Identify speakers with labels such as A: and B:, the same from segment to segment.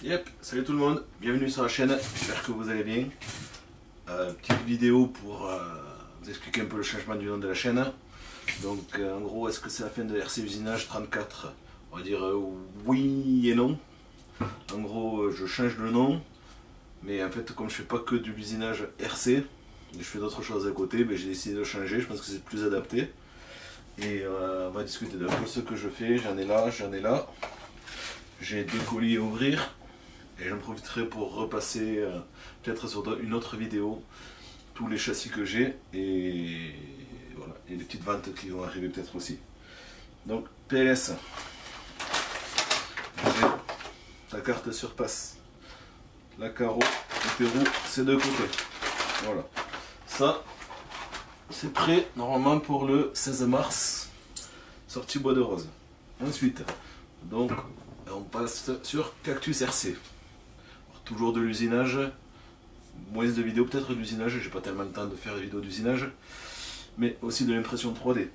A: Yep, salut tout le monde, bienvenue sur la chaîne, j'espère que vous allez bien. Petite vidéo pour vous expliquer un peu le changement du nom de la chaîne. Donc en gros, est-ce que c'est la fin de RC Usinage 34? On va dire oui et non. En gros, je change le nom, mais en fait comme je fais pas que de l'usinage RC, je fais d'autres choses à côté, ben, j'ai décidé de changer, je pense que c'est plus adapté. Et on va discuter de ce que je fais, j'en ai là, j'ai 2 colis à ouvrir. Et j'en profiterai pour repasser peut-être sur une autre vidéo tous les châssis que j'ai et voilà, et les petites ventes qui vont arriver peut-être aussi. Donc PLS, j'ai la carte surpasse, la carreau, le Pérou, ces deux côtés. Voilà, ça c'est prêt normalement pour le 16 mars, sortie bois de rose. Ensuite, donc on passe sur Cactus RC. Toujours de l'usinage, moins de vidéos peut-être d'usinage, j'ai pas tellement le temps de faire des vidéos d'usinage, mais aussi de l'impression 3D.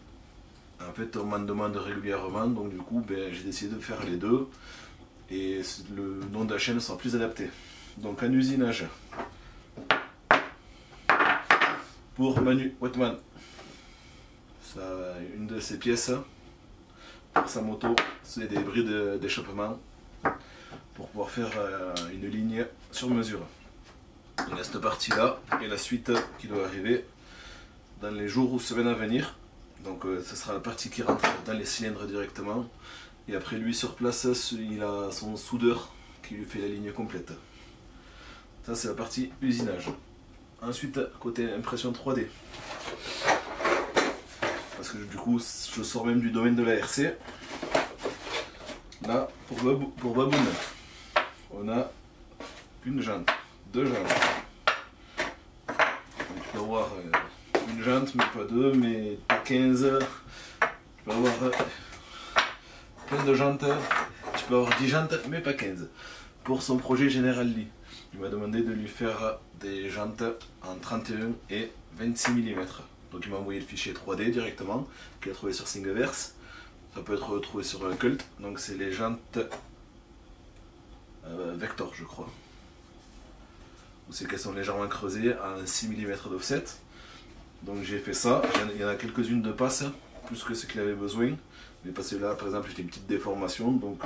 A: En fait on m'en demande régulièrement, donc du coup ben, j'ai décidé de faire les deux, et le nom de la chaîne sera plus adapté. Donc en usinage, pour Manu Wetman, ça, une de ses pièces, pour sa moto, c'est des bris d'échappement, pour pouvoir faire une ligne sur mesure. Il y a cette partie là et la suite qui doit arriver dans les jours ou semaines à venir. Donc ce sera la partie qui rentre dans les cylindres directement. Et après lui sur place, il a son soudeur qui lui fait la ligne complète. Ça c'est la partie usinage. Ensuite côté impression 3D. Parce que du coup je sors même du domaine de la RC. Là pour Baboune. On a une jante, 2 jantes. Donc, tu peux avoir une jante, mais pas 2, mais pas 15. Tu peux avoir plein de jantes. Tu peux avoir 10 jantes, mais pas 15. Pour son projet General Lee, il m'a demandé de lui faire des jantes en 31 et 26 mm. Donc il m'a envoyé le fichier 3D directement, qu'il a trouvé sur Thingiverse. Ça peut être retrouvé sur un Cult. Donc c'est les jantes Vector, je crois. C'est qu'elles sont légèrement creusées à 6 mm d'offset. Donc j'ai fait ça. Il y en a quelques-unes de passe, plus que ce qu'il avait besoin. Mais parce que là, par exemple, j'ai une petite déformation. Donc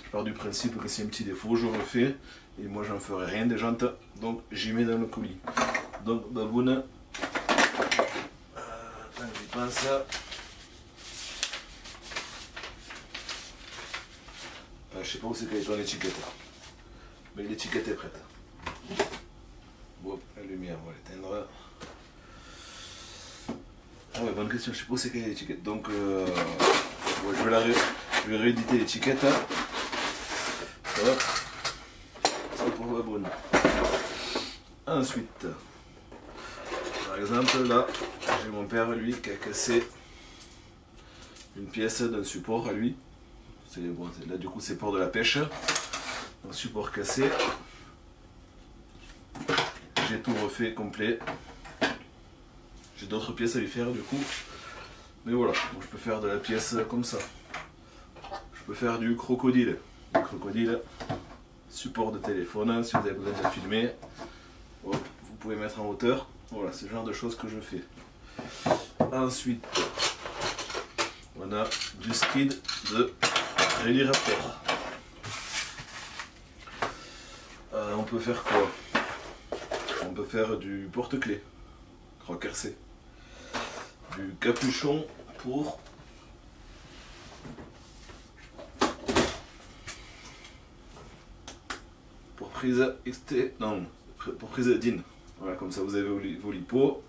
A: je pars du principe que c'est un petit défaut, je refais. Et moi, j'en ferai rien des jantes. Donc j'y mets dans le colis. Donc Baboune. J'y pense. Je sais pas où c'est qu'elle est ton étiquette, mais l'étiquette est prête. Bon, la lumière, on va l'éteindre. Ah ouais, bonne question, je sais pas où c'est qu'elle est l'étiquette. Donc, ouais, je vais rééditer l'étiquette. Ça pour la bonne. Ensuite, par exemple, là, j'ai mon père, lui, qui a cassé une pièce d'un support à lui. Bon, là du coup c'est pour de la pêche, un support cassé, j'ai tout refait complet, j'ai d'autres pièces à lui faire du coup, mais voilà, donc je peux faire de la pièce comme ça, je peux faire du crocodile, support de téléphone, si vous avez besoin de filmer, hop, vous pouvez mettre en hauteur, voilà, c'est le genre de choses que je fais. Ensuite, on a du skid de Rally Raptor. On peut faire quoi? On peut faire du porte-clés, croc RC, du capuchon pour prise XT, non, pour prise DIN. Voilà, comme ça vous avez vos lipos.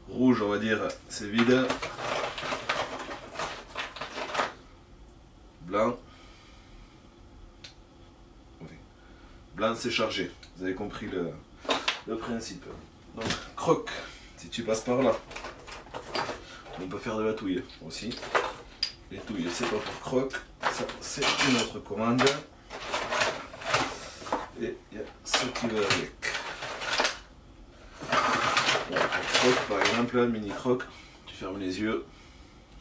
A: Rouge, on va dire, c'est vide. Blanc, blanc c'est chargé, vous avez compris le principe. Donc croc, si tu passes par là, on peut faire de la touille aussi. Les touilles c'est pas pour croc, ça c'est une autre commande. Et il y a ce qui va avec. Voilà, pour croc par exemple, mini croc, tu fermes les yeux,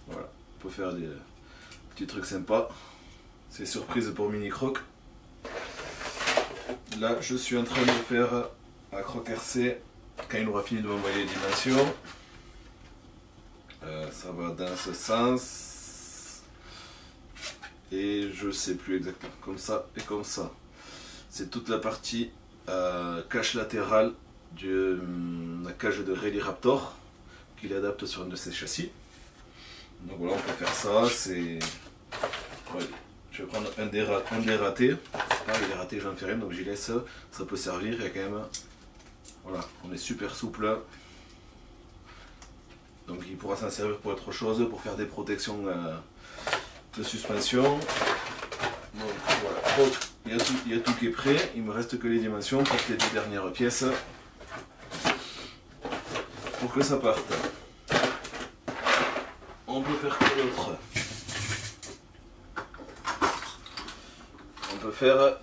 A: voilà, on peut faire des petit truc sympa, c'est surprise pour mini croc. Là, je suis en train de faire à Croc RC quand il aura fini de m'envoyer les dimensions. Ça va dans ce sens. Et je sais plus exactement. Comme ça et comme ça. C'est toute la partie cache latérale de la cage de Rally Raptor qu'il adapte sur un de ses châssis. Donc voilà, on peut faire ça. C'est... Ouais. Je vais prendre un dératé. Ah, il est raté, j'en fais rien, donc j'y laisse. Ça peut servir. Il y a quand même. Voilà, on est super souple. Donc il pourra s'en servir pour autre chose, pour faire des protections de suspension. Donc voilà, donc, il y a tout qui est prêt. Il me reste que les dimensions pour les deux dernières pièces pour que ça parte. On peut faire quoi d'autre? On peut faire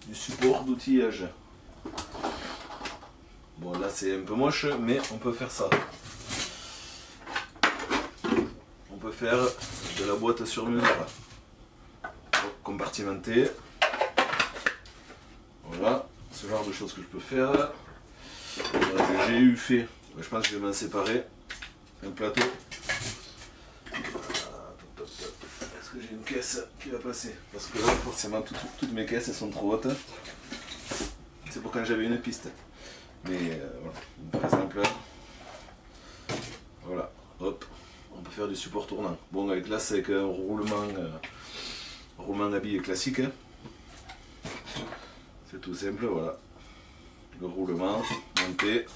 A: du support d'outillage. Bon là c'est un peu moche, mais on peut faire ça. On peut faire de la boîte sur mesure. Compartimentée. Voilà, ce genre de choses que je peux faire. Voilà, que j'ai eu fait, je pense que je vais m'en séparer. Un plateau. Est-ce que j'ai une caisse qui va passer? Parce que là, forcément, toutes mes caisses elles sont trop hautes. C'est pour quand j'avais une piste. Mais voilà, par exemple, voilà, hop, on peut faire du support tournant. Bon, avec là, c'est avec un roulement habillé classique. C'est tout simple, voilà. Le roulement, monté.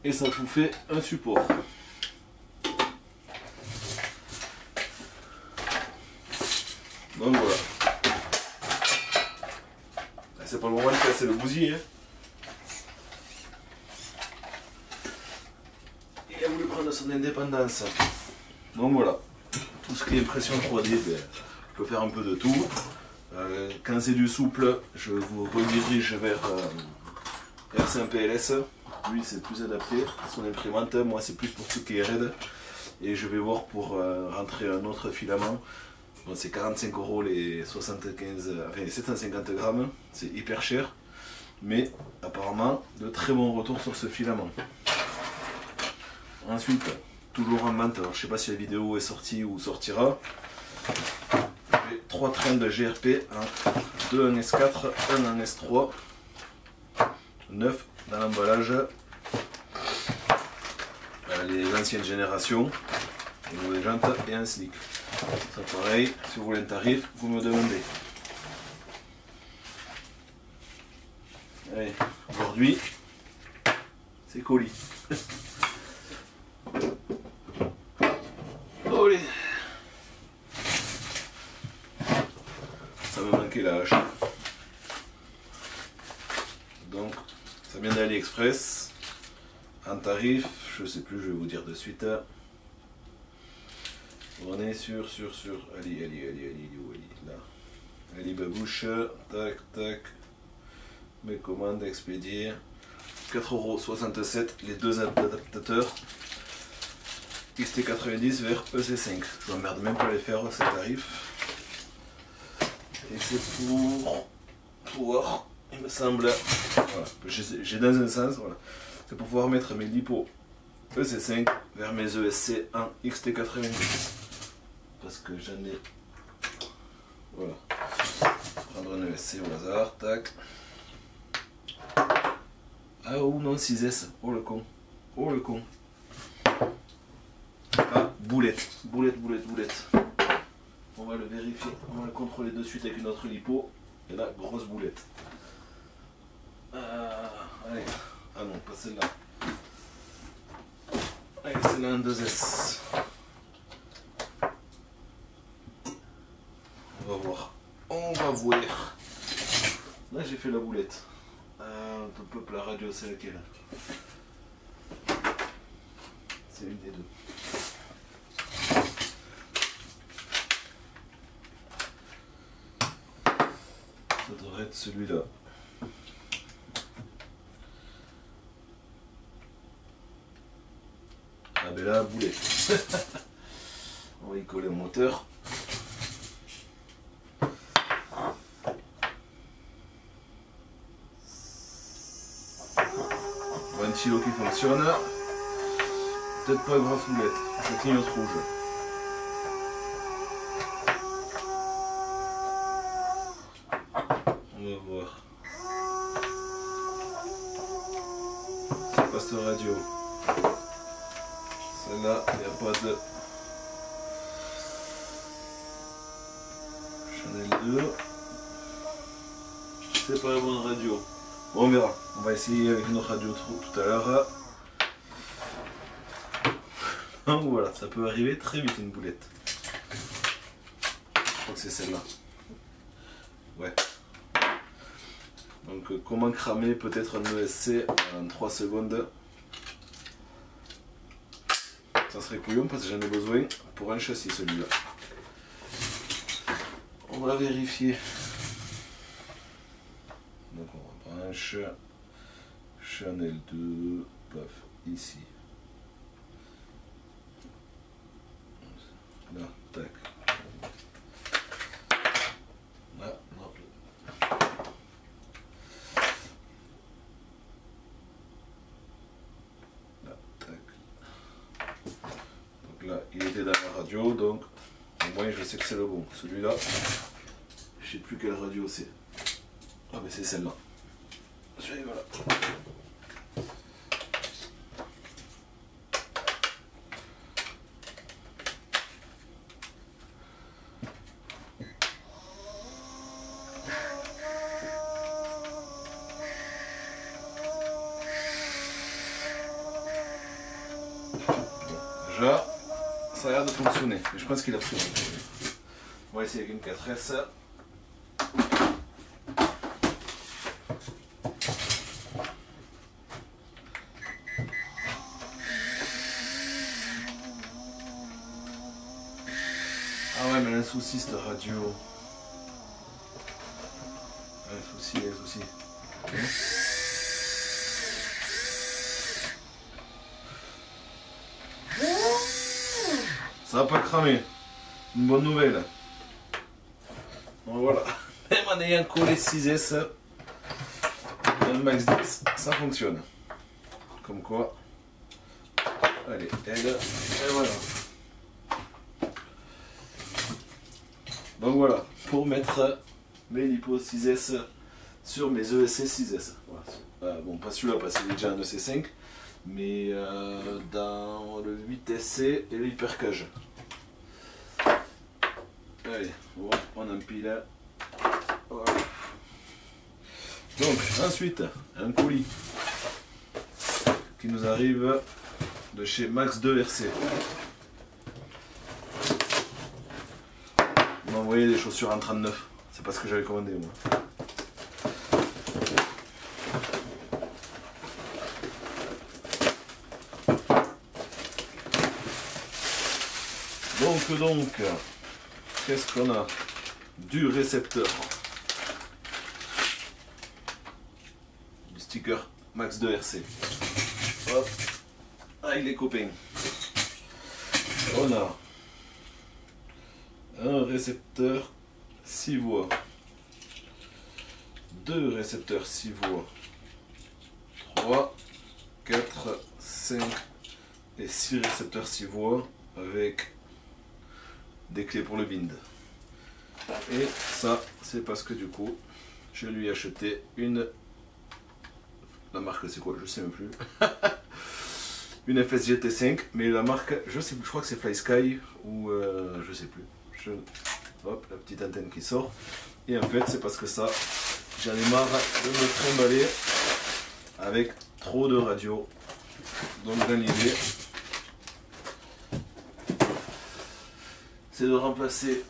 A: Et ça vous fait un support. Donc voilà. C'est pas le moment de casser le bousille. Hein. Il a voulu prendre son indépendance. Donc voilà. Tout ce qui est impression 3D, ben, je peux faire un peu de tout. Quand c'est du souple, je vous redirige vers R5 PLS. Lui c'est plus adapté à son imprimante, moi c'est plus pour tout ce qui est raide. Et je vais voir pour rentrer un autre filament. Bon, c'est 45 € les 750 grammes, c'est hyper cher. Mais apparemment de très bons retours sur ce filament. Ensuite, toujours en vente, alors je sais pas si la vidéo est sortie ou sortira. J'ai 3 trains de GRP, deux en S4, un en S3, 9 dans l'emballage, les anciennes générations, les nouvelles jantes et un slick. Ça pareil, si vous voulez un tarif, vous me demandez. Allez, aujourd'hui, c'est colis. Allez. Ça me manquait la hache. Donc, ça vient d'AliExpress. En tarif, je sais plus, je vais vous dire de suite. On est sur Ali, là. Ali Babouche, tac, tac. Mes commandes expédiées. 4,67 € les deux adaptateurs. XT90 vers EC5. Je m'emmerde même pas à les faire ces tarifs. Et c'est pour pouvoir, il me semble, voilà, j'ai dans un sens, voilà. C'est pour pouvoir mettre mes lipos EC5 vers mes ESC en XT90. Parce que j'en ai. Voilà. Prendre un ESC au hasard, tac. Ah ou non, 6S, oh le con. Oh le con. Ah, boulette. On va le vérifier, on va le contrôler de suite avec une autre lipo. Et là, grosse boulette. Allez, ah non, pas celle-là. Allez, celle-là en 2S. On va voir. Là, j'ai fait la boulette. Ton peuple, la radio, c'est laquelle? C'est une des deux. Ça devrait être celui-là. Ah ben là, boulette. On va y coller au moteur. stylo qui fonctionne. Peut-être pas grand boulette, ça clignote rouge. On va voir. C'est pas cette radio. Celle-là, il n'y a pas de Chanel 2. C'est pas la bonne radio. Bon, on verra. On va essayer avec une autre radio tout à l'heure. Voilà, ça peut arriver très vite une boulette. Je crois que c'est celle-là. Ouais. Donc comment cramer peut-être un ESC en 3 secondes. Ça serait couillon parce que j'en ai besoin pour un châssis celui-là. On va vérifier. Donc on branche Chanel 2, paf, ici. Là, tac. Là, non. Là, tac. Donc là, il était dans la radio, donc au moins je sais que c'est le bon. Celui-là, je sais plus quelle radio c'est. Ah mais c'est celle-là. Voilà. Déjà, ça a l'air de fonctionner, mais je pense qu'il a pris. On va essayer avec une 4S. Ah ouais, mais elle a un souci cette radio. Un souci. Ça va pas cramer. Une bonne nouvelle. Donc voilà. Même en ayant collé 6S, un Max 10, ça fonctionne. Comme quoi. Allez, elle, et voilà. Donc voilà, pour mettre mes LiPo 6S sur mes ESC 6S. Voilà. Bon, pas celui-là parce qu'il est déjà un EC5, mais dans le 8SC et le Hypercage. Allez, on empile. Voilà. Donc, ensuite, un colis qui nous arrive de chez Max 2 RC. Il m'a envoyé des chaussures en 39, c'est pas ce que j'avais commandé moi. Donc, qu'est-ce qu'on a? Du récepteur. Du sticker Max 2 RC. Hop, avec les copains. On a un récepteur 6 voies, 2 récepteurs 6 voies, 3, 4, 5 et 6 récepteurs 6 voies avec des clés pour le bind. Et ça, c'est parce que du coup, je lui ai acheté une... La marque c'est quoi? Je sais même plus. Une FSG T5, mais la marque, je sais plus, je crois que c'est Fly Sky ou je sais plus. Hop, la petite antenne qui sort. Et en fait, c'est parce que ça, j'en ai marre de me trimballer avec trop de radios. Donc dans l'idée, c'est de remplacer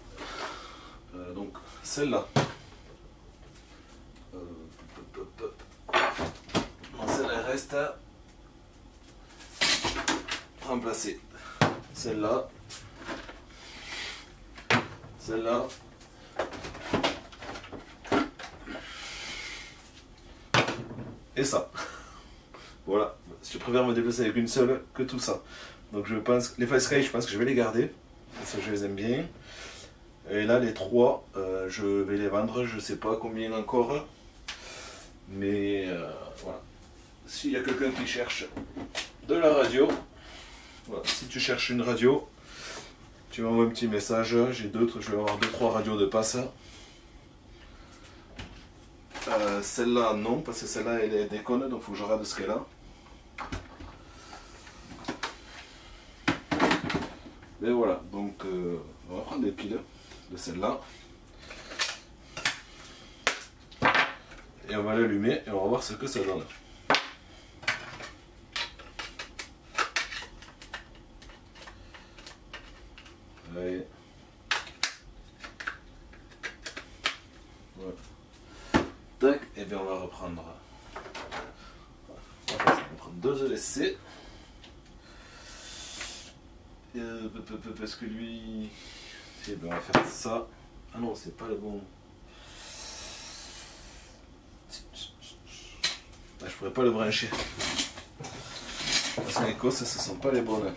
A: donc celle-là. Celle-là reste à remplacer. Celle-là. Celle-là. Et ça. Voilà. Je préfère me déplacer avec une seule que tout ça. Donc je pense, les Fly Sky, je pense que je vais les garder. Parce que je les aime bien. Et là, les trois, je vais les vendre. Je sais pas combien encore. Mais voilà. s'il y a quelqu'un qui cherche de la radio, voilà, si tu cherches une radio, tu m'envoies un petit message, je vais avoir 2-3 radios de passe. Celle-là non, parce que celle-là elle est déconne, donc il faut que je regarde ce qu'elle a. Et voilà, donc on va prendre des piles de celle-là. Et on va l'allumer et on va voir ce que ça donne. Allez. Voilà. Tac, et bien on va reprendre. On va prendre 2 ESC. Parce que lui. Et bien on va faire ça. Ah non, c'est pas le bon. Ah, je pourrais pas le brancher. Parce que les cosses, ce sont pas les bonnes.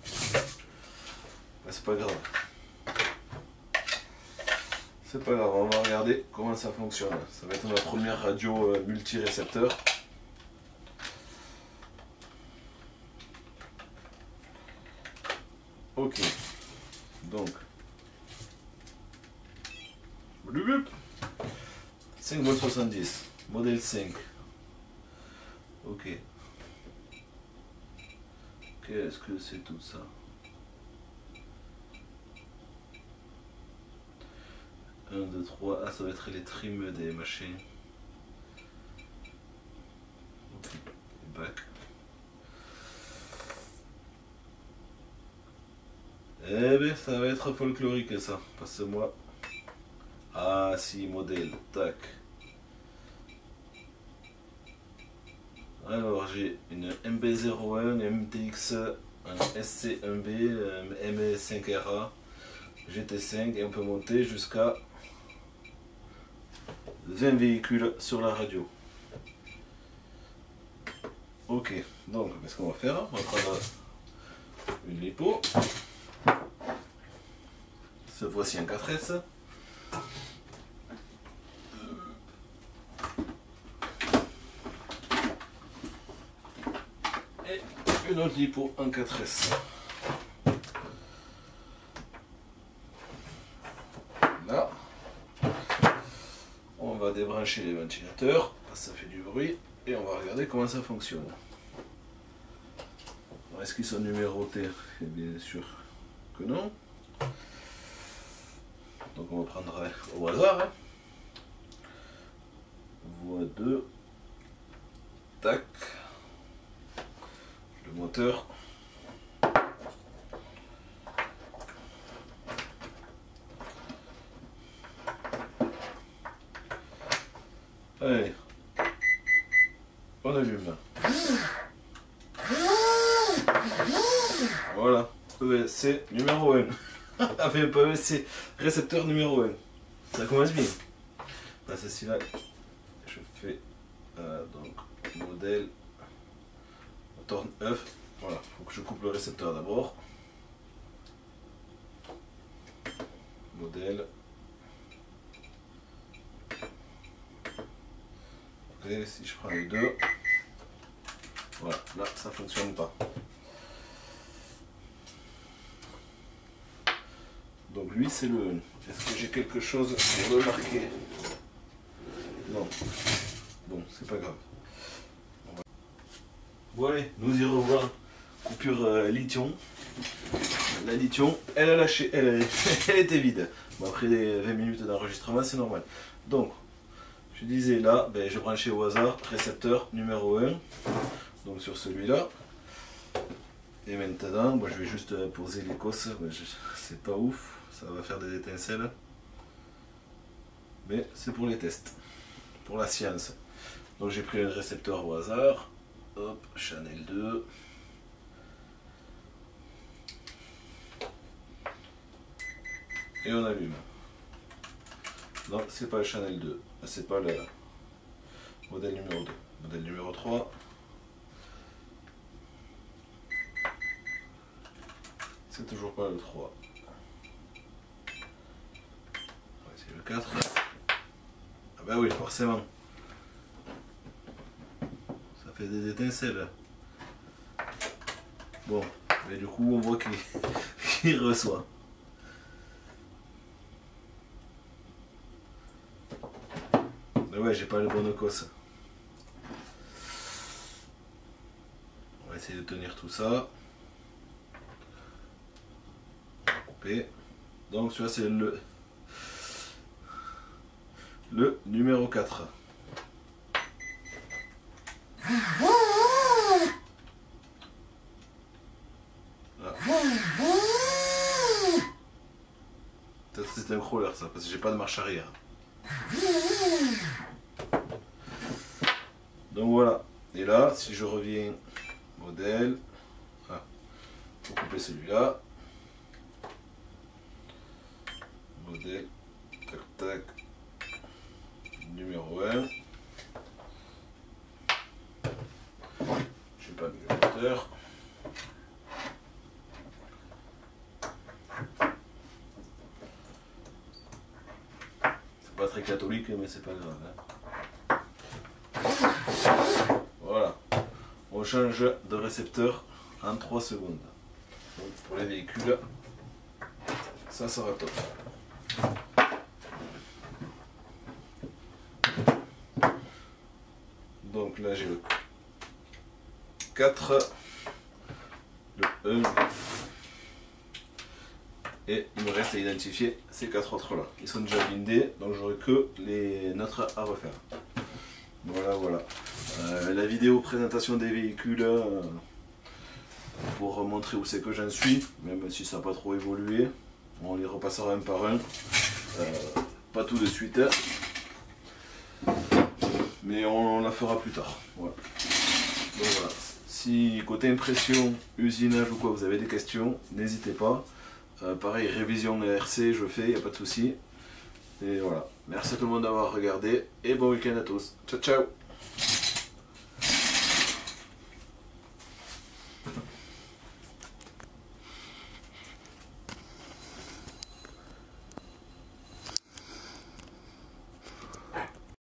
A: C'est pas grave. C'est pas grave, on va regarder comment ça fonctionne. Ça va être ma première radio multi-récepteur. Ok. Donc. 5,70 V, modèle 5. Ok. Qu'est-ce que c'est tout ça? Un, 2, 3. Ah, ça va être les trims des machines. Ok. Back. Eh bien, ça va être folklorique ça. Parce que moi. Ah, si, modèle. Tac. Alors, j'ai une MB01, MTX, un SC1B, M5RA, GT5 et on peut monter jusqu'à 20 véhicules sur la radio. Ok, donc qu'est-ce qu'on va faire? On va prendre une lipo, cette fois-ci un 4S. Et une autre lipo en 4S. Là, on va débrancher les ventilateurs, parce que ça fait du bruit, et on va regarder comment ça fonctionne. Est-ce qu'ils sont numérotés? Bien sûr que non. Donc on va prendre au hasard. Hein. Voie 2. Tac. Le moteur. Allez. On allume. Voilà. ESC numéro 1. Enfin, pas ESC. Récepteur numéro 1. Ça commence bien. Là, ceci-là. Je fais donc modèle. Moteur 9. Voilà. Il faut que je coupe le récepteur d'abord. Modèle. Ok, si je prends les deux. Voilà, là ça fonctionne pas. Donc lui c'est le 1. Est-ce que j'ai quelque chose pour le marquer? Non. Bon, c'est pas grave. Bon allez, nous y revoilà. Coupure lithium. La lithium, elle a lâché, elle était vide. Bon, après les 20 minutes d'enregistrement, c'est normal. Donc, je disais là, ben, je branchais au hasard récepteur numéro 1. Donc sur celui-là. Et maintenant, moi, je vais juste poser les cosses. C'est pas ouf, ça va faire des étincelles. Mais c'est pour les tests, pour la science. Donc j'ai pris un récepteur au hasard. Hop, Channel 2. Et on allume. Non, c'est pas le Channel 2. C'est pas le modèle numéro 2. Modèle numéro 3. C'est toujours pas le 3. Ouais, c'est le 4. Ah bah oui, forcément. Ça fait des étincelles. Bon, mais du coup on voit qu'il reçoit. Mais ouais, j'ai pas le bon cosse. On va essayer de tenir tout ça. On va couper. Donc celui-là c'est le numéro 4. Peut-être que c'est un crawler ça, parce que j'ai pas de marche arrière. Donc voilà. Et là, si je reviens modèle, pour couper celui-là. Modèle, tac tac, numéro 1. Je n'ai pas mis le moteur. C'est pas très catholique, mais c'est pas grave. Voilà. On change de récepteur en 3 secondes. Donc pour les véhicules, ça sera top. Donc là j'ai le 4, le 1 et il me reste à identifier ces 4 autres là. Ils sont déjà blindés, donc j'aurai que les nôtres à refaire. Voilà. La vidéo présentation des véhicules pour montrer où c'est que j'en suis, même si ça n'a pas trop évolué. On les repassera un par un, pas tout de suite, mais on la fera plus tard. Voilà. Donc voilà. Si côté impression, usinage ou quoi, vous avez des questions, n'hésitez pas. Pareil, révision RC, je fais, il n'y a pas de souci. Et voilà. Merci à tout le monde d'avoir regardé et bon week-end à tous. Ciao ciao.